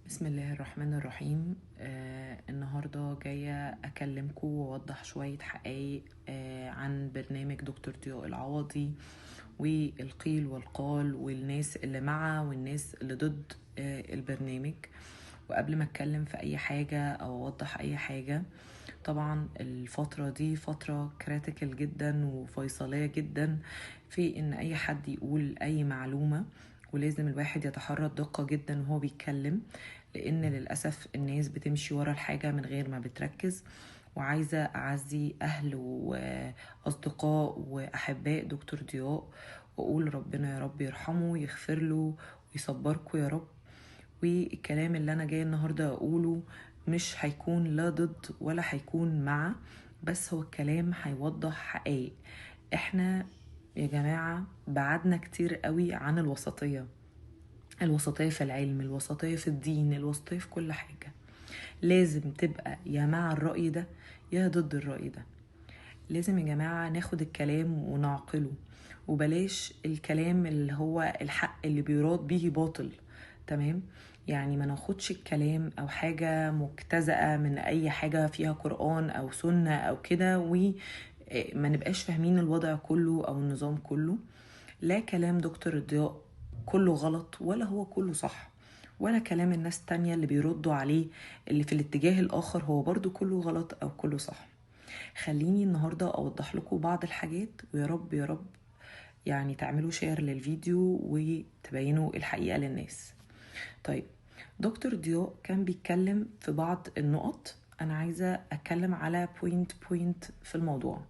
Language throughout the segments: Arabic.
بسم الله الرحمن الرحيم. النهاردة جاية أكلمكم وأوضح شوية حقائق عن برنامج دكتور ضياء العوضي والقيل والقال والناس اللي مع والناس اللي ضد البرنامج. وقبل ما أتكلم في أي حاجة أو أوضح أي حاجة، طبعا الفترة دي فترة كريتيكال جدا وفيصلية جدا في إن أي حد يقول أي معلومة، ولازم الواحد يتحرى الدقة جدا وهو بيتكلم، لأن للأسف الناس بتمشي ورا الحاجة من غير ما بتركز. وعايزة أعزي أهل وأصدقاء وأحباء دكتور ضياء، وأقول ربنا يا رب يرحمه ويغفر له ويصبركم يا رب. والكلام اللي أنا جاي النهاردة أقوله مش هيكون لا ضد ولا هيكون مع، بس هو الكلام هيوضح حقائق. احنا يا جماعة بعدنا كتير قوي عن الوسطية في العلم، الوسطية في الدين، الوسطية في كل حاجة. لازم تبقى يا مع الرأي ده يا ضد الرأي ده. لازم يا جماعة ناخد الكلام ونعقله، وبلاش الكلام اللي هو الحق اللي بيراد به باطل. تمام؟ يعني ما ناخدش الكلام او حاجة مجتزأة من اي حاجة فيها قرآن او سنة او كده وما نبقاش فاهمين الوضع كله او النظام كله. لا كلام دكتور الضياء كله غلط ولا هو كله صح، ولا كلام الناس التانية اللي بيردوا عليه اللي في الاتجاه الآخر هو برضو كله غلط أو كله صح. خليني النهاردة أوضح لكم بعض الحاجات، ويا رب يا رب يعني تعملوا شير للفيديو وتبينوا الحقيقة للناس. طيب، دكتور ضياء كان بيتكلم في بعض النقط، أنا عايزة أتكلم على بوينت في الموضوع.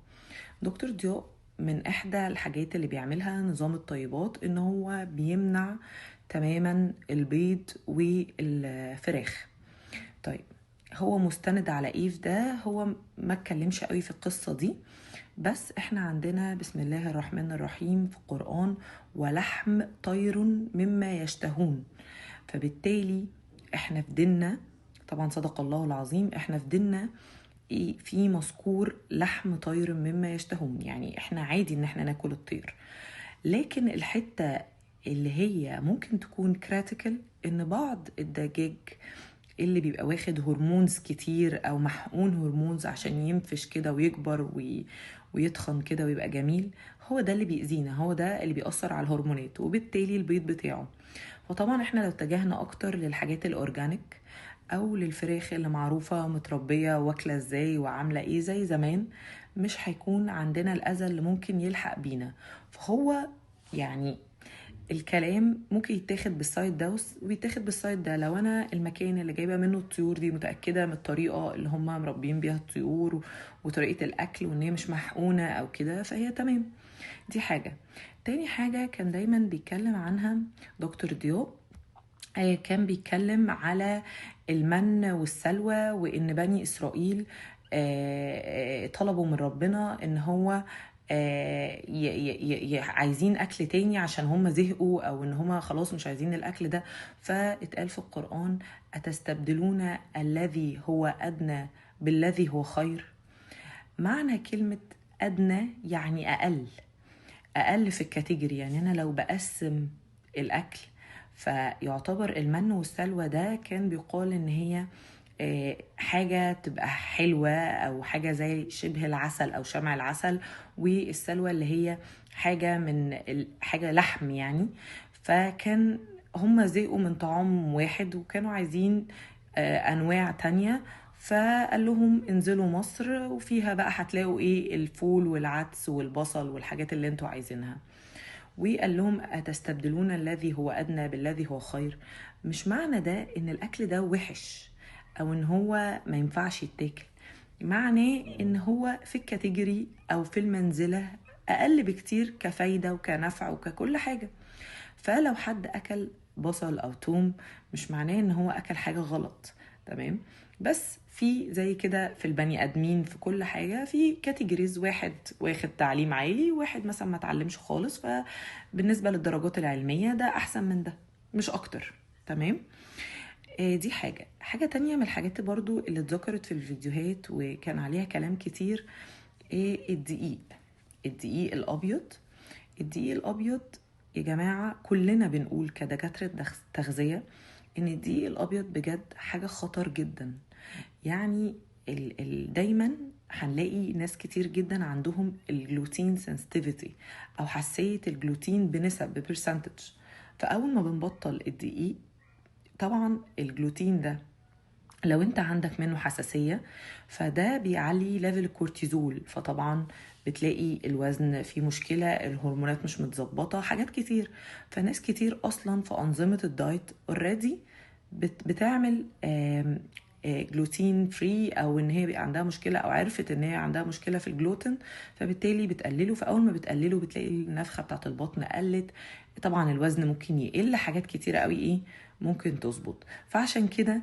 دكتور ضياء من إحدى الحاجات اللي بيعملها نظام الطيبات إن هو بيمنع تماما البيض والفراخ. طيب، هو مستند على ايه في ده؟ هو ما اتكلمش قوي في القصة دي، بس احنا عندنا بسم الله الرحمن الرحيم في القرآن ولحم طير مما يشتهون. فبالتالي احنا في ديننا، طبعا صدق الله العظيم، احنا في ديننا في مذكور لحم طير مما يشتهون، يعني احنا عادي ان احنا ناكل الطير. لكن الحتة اللي هي ممكن تكون كراتيكال ان بعض الدجاج اللي بيبقى واخد هرمونز كتير او محقون هرمونز عشان ينفش كده ويكبر ويتخن كده ويبقى جميل، هو ده اللي بيأذينا، هو ده اللي بيأثر على الهرمونات وبالتالي البيض بتاعه. فطبعا احنا لو اتجهنا اكتر للحاجات الاورجانيك او للفراخ اللي معروفة متربية واكلة ازاي وعاملة ايه زي زمان، مش هيكون عندنا الاذى اللي ممكن يلحق بينا. فهو يعني الكلام ممكن يتاخد بالسايد ده ويتاخد بالسايد ده. لو انا المكان اللي جايبه منه الطيور دي متاكده من الطريقه اللي هم مربيين بيها الطيور وطريقه الاكل وان هي مش محقونه او كده، فهي تمام. دي حاجه. تاني حاجه كان دايما بيتكلم عنها دكتور ضياء، كان بيتكلم على المن والسلوى، وان بني اسرائيل طلبوا من ربنا ان هو عايزين اكل تاني عشان هم زهقوا، او ان هم خلاص مش عايزين الاكل ده. فاتقال في القرآن اتستبدلون الذي هو ادنى بالذي هو خير. معنى كلمة ادنى يعني اقل في الكاتيجوري. يعني انا لو بقسم الاكل، فيعتبر المن والسلوى ده كان بيقال ان هي حاجة تبقى حلوة او حاجة زي شبه العسل او شمع العسل، والسلوى اللي هي حاجة من حاجة لحم يعني. فكان هم زهقوا من طعام واحد وكانوا عايزين انواع تانية، فقال لهم انزلوا مصر وفيها بقى هتلاقوا ايه، الفول والعدس والبصل والحاجات اللي انتوا عايزينها. وقال لهم أتستبدلون الذي هو أدنى بالذي هو خير. مش معنى ده إن الأكل ده وحش أو إن هو ما ينفعش يتاكل، معناه إن هو في الكاتيجوري أو في المنزلة أقل بكتير كفايدة وكنفع وككل حاجة. فلو حد أكل بصل أو توم مش معناه إن هو أكل حاجة غلط. تمام؟ بس في زي كده في البني ادمين في كل حاجه في كاتيجوريز، واحد واخد تعليم عالي وواحد مثلا ما تعلمش خالص، فبالنسبه للدرجات العلميه ده احسن من ده مش اكتر. تمام؟ دي حاجه تانية من الحاجات برضو اللي اتذكرت في الفيديوهات وكان عليها كلام كتير. الدقيق الابيض. الدقيق الابيض يا جماعه كلنا بنقول كدكاتره تغذيه ان الدقيق الابيض بجد حاجة خطر جدا. يعني دايما هنلاقي ناس كتير جدا عندهم الجلوتين سنسيتيفيتي او حساسية الجلوتين بنسب ببرسنتج. فاول ما بنبطل الدقيق، طبعا الجلوتين ده لو انت عندك منه حساسية فده بيعلي ليفل الكورتيزول، فطبعا بتلاقي الوزن فيه مشكلة، الهرمونات مش متظبطة، حاجات كتير. فناس كتير اصلا في انظمة الدايت اوريدي بتعمل جلوتين فري، او ان هي بقى عندها مشكله او عرفت ان هي عندها مشكله في الجلوتين، فبالتالي بتقلله. فاول ما بتقلله بتلاقي النفخه بتاعت البطن قلت، طبعا الوزن ممكن يقل، حاجات كتيره قوي ايه ممكن تظبط. فعشان كده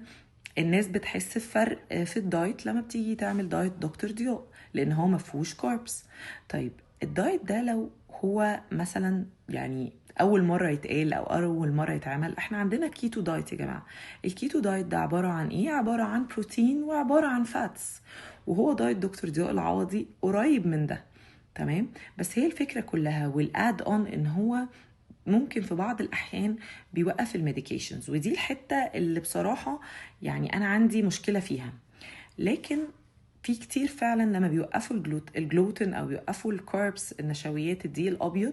الناس بتحس بفرق في الدايت لما بتيجي تعمل دايت دكتور ضياء، لان هو ما فيهوش كاربس. طيب الدايت ده لو هو مثلا يعني اول مره يتقال او اول مره يتعمل، احنا عندنا كيتو دايت يا جماعه. الكيتو دايت ده عباره عن ايه؟ عباره عن بروتين وعباره عن فاتس، وهو دايت دكتور ضياء العوضي قريب من ده. تمام. بس هي الفكره كلها والاد اون ان هو ممكن في بعض الأحيان بيوقف الميديكيشنز، ودي الحتة اللي بصراحة يعني أنا عندي مشكلة فيها. لكن في كتير فعلا لما بيوقفوا الجلوتين أو بيوقفوا الكاربس، النشويات، الدقيق الأبيض،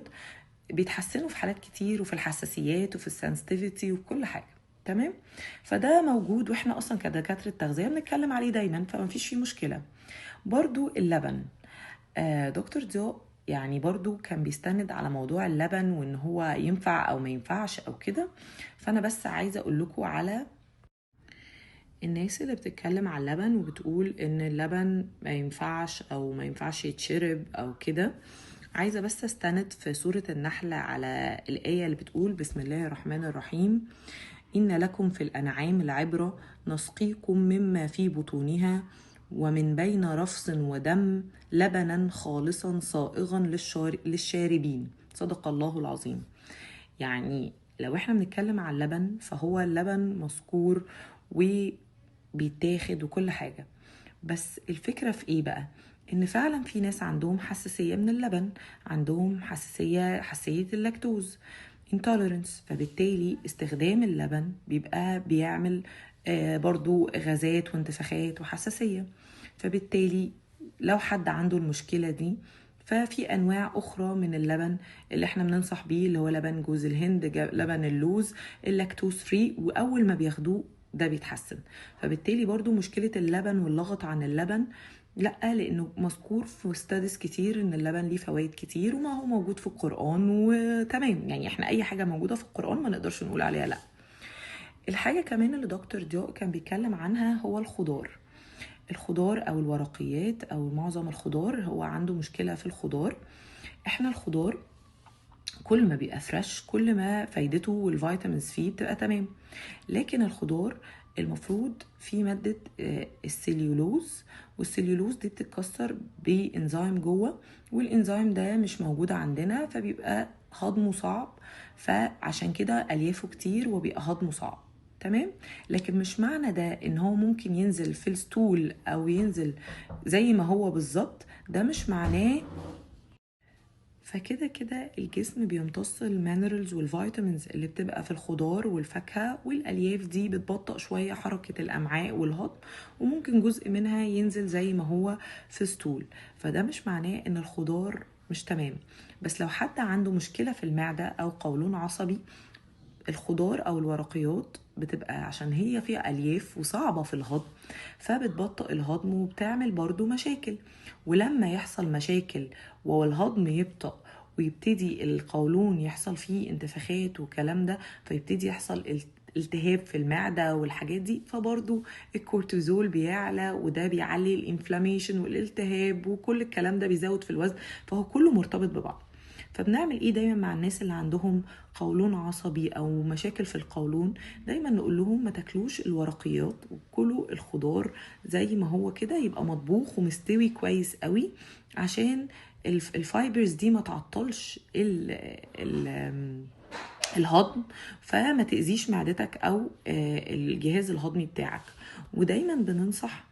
بيتحسنوا في حالات كتير، وفي الحساسيات وفي السنسيتيفيتي وفي كل حاجة. تمام. فده موجود، واحنا اصلا كدكاتره تغذيه بنتكلم عليه دايما، فما فيش فيه مشكله. برضو اللبن، دكتور ضياء يعني برضو كان بيستند على موضوع اللبن وان هو ينفع او ما ينفعش او كده. فانا بس عايزه اقول لكم على الناس اللي بتتكلم على اللبن وبتقول ان اللبن ما ينفعش او ما ينفعش يتشرب او كده. عايزه بس استند في سوره النحل على الايه اللي بتقول بسم الله الرحمن الرحيم: إن لكم في الأنعام العبرة، نسقيكم مما في بطونها ومن بين رفص ودم لبنا خالصا صائغا للشاربين. صدق الله العظيم. يعني لو احنا بنتكلم على اللبن، فهو اللبن مذكور وبيتاخد وكل حاجة. بس الفكرة في ايه بقى؟ ان فعلا في ناس عندهم حساسية من اللبن، عندهم حساسية اللاكتوز intolerance، فبالتالي استخدام اللبن بيبقى بيعمل برضو غازات وانتفاخات وحساسية. فبالتالي لو حد عنده المشكلة دي، ففي انواع اخرى من اللبن اللي احنا بننصح بيه، اللي هو لبن جوز الهند، لبن اللوز، اللاكتوز فري، واول ما بياخدوه ده بيتحسن. فبالتالي برضو مشكلة اللبن واللغط عن اللبن لا، لانه مذكور في ستاديز كتير ان اللبن ليه فوائد كتير، وما هو موجود في القرآن وتمام. يعني احنا اي حاجة موجودة في القرآن ما نقدرش نقول عليها لا. الحاجة كمان اللي دكتور ضياء كان بيتكلم عنها هو الخضار او الورقيات او معظم الخضار. هو عنده مشكلة في الخضار. احنا الخضار كل ما بيبقى فريش كل ما فايدته والفيتامينز فيه بتبقى تمام. لكن الخضار المفروض فيه مادة السليولوز، والسليولوز دي بتتكسر بإنزيم جوه، والإنزيم ده مش موجود عندنا، فبيبقى هضمه صعب. فعشان كده أليافه كتير وبيبقى هضمه صعب. تمام. لكن مش معنى ده ان هو ممكن ينزل في الستول او ينزل زي ما هو بالظبط، ده مش معناه. فكده كده الجسم بيمتص المينرالز والفيتامينز اللي بتبقى في الخضار والفاكهة، والألياف دي بتبطئ شوية حركة الأمعاء والهضم، وممكن جزء منها ينزل زي ما هو في ستول. فده مش معناه ان الخضار مش تمام. بس لو حد عنده مشكلة في المعدة أو قولون عصبي، الخضار او الورقيات بتبقى عشان هي فيها الياف وصعبة في الهضم، فبتبطئ الهضم وبتعمل برضو مشاكل. ولما يحصل مشاكل والهضم يبطأ ويبتدي القولون يحصل فيه انتفاخات والكلام ده، فيبتدي يحصل التهاب في المعدة والحاجات دي، فبرضو الكورتيزول بيعلى، وده بيعلي الانفلاميشن والالتهاب، وكل الكلام ده بيزود في الوزن. فهو كله مرتبط ببعض. فبنعمل ايه دايما مع الناس اللي عندهم قولون عصبي او مشاكل في القولون؟ دايما نقول لهم ما تاكلوش الورقيات وكلوا الخضار زي ما هو كده، يبقى مطبوخ ومستوي كويس قوي، عشان الفايبرز دي ما تعطلش الهضم، فما تأذيش معدتك او الجهاز الهضمي بتاعك. ودايما بننصح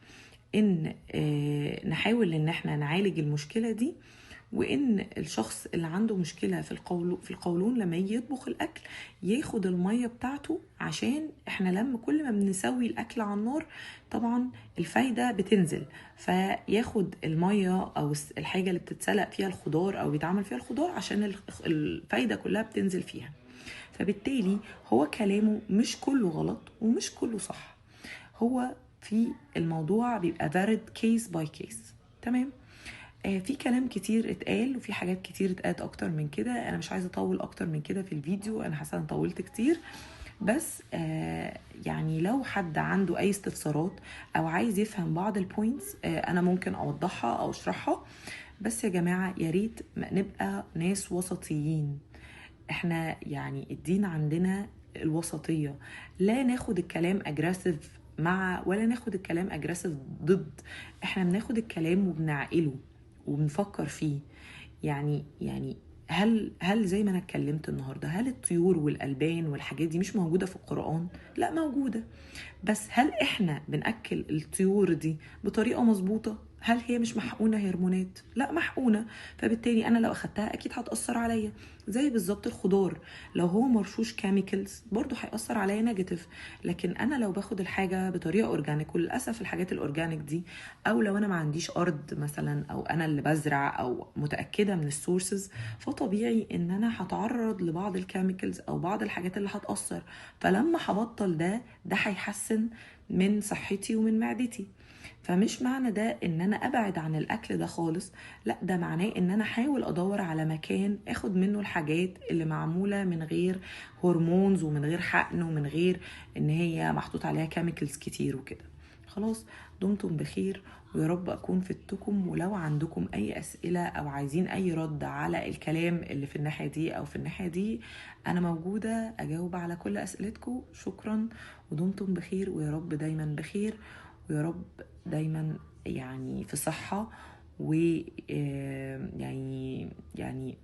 ان نحاول ان احنا نعالج المشكلة دي وان الشخص اللي عنده مشكله في القولون لما يجي يطبخ الاكل ياخد الميه بتاعته، عشان احنا لما كل ما بنسوي الاكل على النار طبعا الفايده بتنزل، فياخد الميه او الحاجه اللي بتتسلق فيها الخضار او بيتعمل فيها الخضار عشان الفايده كلها بتنزل فيها. فبالتالي هو كلامه مش كله غلط ومش كله صح، هو في الموضوع بيبقى varied case by case. تمام. في كلام كتير اتقال وفي حاجات كتير اتقالت اكتر من كده، انا مش عايزه اطول اكتر من كده في الفيديو، انا حاسه ان طولت كتير. بس يعني لو حد عنده اي استفسارات او عايز يفهم بعض البوينتس انا ممكن اوضحها او اشرحها. بس يا جماعه يا ريت نبقى ناس وسطيين، احنا يعني الدين عندنا الوسطيه، لا ناخد الكلام اجريسيف مع ولا ناخد الكلام اجريسيف ضد، احنا بناخد الكلام وبنعقله وبنفكر فيه. يعني هل زي ما انا اتكلمت النهارده، هل الطيور والالبان والحاجات دي مش موجوده في القرآن؟ لا موجوده. بس هل احنا بنأكل الطيور دي بطريقه مظبوطه؟ هل هي مش محقونه هرمونات؟ لا محقونه. فبالتالي انا لو اخدتها اكيد هتأثر عليا. زي بالظبط الخضار، لو هو مرشوش كيميكالز برضو هيأثر عليا نيجاتيف. لكن انا لو باخد الحاجه بطريقه اورجانيك، وللاسف الحاجات الاورجانيك دي، او لو انا ما عنديش ارض مثلا او انا اللي بزرع او متاكده من السورسز، فطبيعي ان انا هتعرض لبعض الكيميكالز او بعض الحاجات اللي هتأثر. فلما هبطل ده هيحسن من صحتي ومن معدتي. فمش معنى ده ان انا ابعد عن الاكل ده خالص، لا ده معناه ان انا احاول ادور على مكان اخد منه الحاجات اللي معمولة من غير هرمونز ومن غير حقن ومن غير ان هي محطوط عليها كيميكالز كتير وكده. خلاص، دمتم بخير ويا رب اكون فدتكم. ولو عندكم اي اسئلة او عايزين اي رد على الكلام اللي في الناحية دي او في الناحية دي، انا موجودة اجاوب على كل اسئلتكم. شكرا ودمتم بخير ويا رب دايما بخير، ويا رب دايما يعني في صحة. و يعني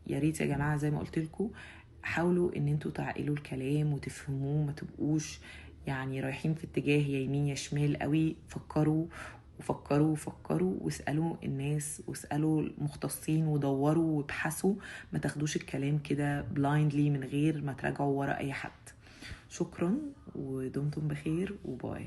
يا ريت يا جماعة زي ما قلت لكم حاولوا ان انتوا تعقلوا الكلام وتفهموه، ما تبقوش يعني رايحين في اتجاه يا يمين يا شمال قوي. فكروا وفكروا وفكروا واسألوا الناس واسألوا المختصين ودوروا وابحثوا، ما تاخدوش الكلام كده بلايندلي من غير ما تراجعوا ورا اي حد. شكرا ودمتم بخير وباي.